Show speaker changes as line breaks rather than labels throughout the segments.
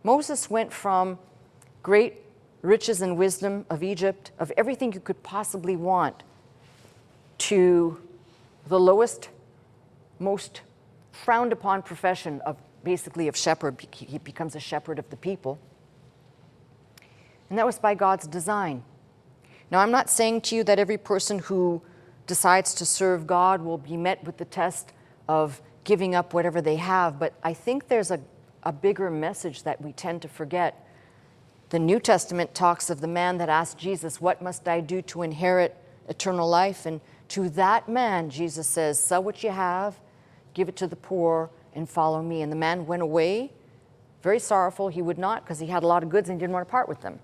Moses went from great riches and wisdom of Egypt, of everything you could possibly want, to the lowest, most frowned upon profession of basically of shepherd. He becomes a shepherd of the people. And that was by God's design. Now, I'm not saying to you that every person who decides to serve God will be met with the test of giving up whatever they have, but I think there's a bigger message that we tend to forget. The New Testament talks of the man that asked Jesus, "What must I do to inherit eternal life?" And to that man, Jesus says, "Sell what you have, give it to the poor, and follow me." And the man went away, very sorrowful. He would not, because he had a lot of goods and he didn't want to part with them.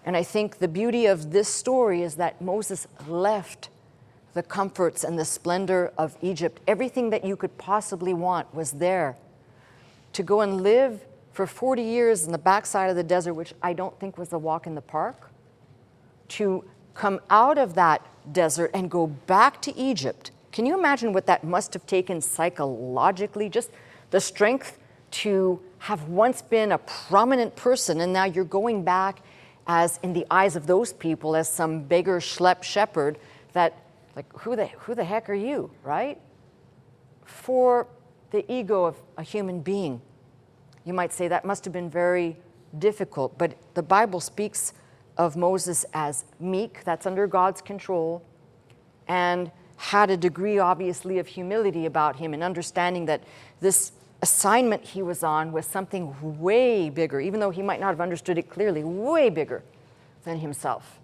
And I think the beauty of this story is that Moses left the comforts and the splendor of Egypt. Everything that you could possibly want was there. To go and live for 40 years in the backside of the desert, which I don't think was a walk in the park, to come out of that desert and go back to Egypt. Can you imagine what that must have taken psychologically? Just the strength to have once been a prominent person, and now you're going back as, in the eyes of those people, as some beggar schlep shepherd that, like, who the heck are you, right? For the ego of a human being, you might say that must have been very difficult, but the Bible speaks of Moses as meek, that's under God's control, and had a degree, obviously, of humility about him and understanding that this assignment he was on was something way bigger, even though he might not have understood it clearly, way bigger than himself.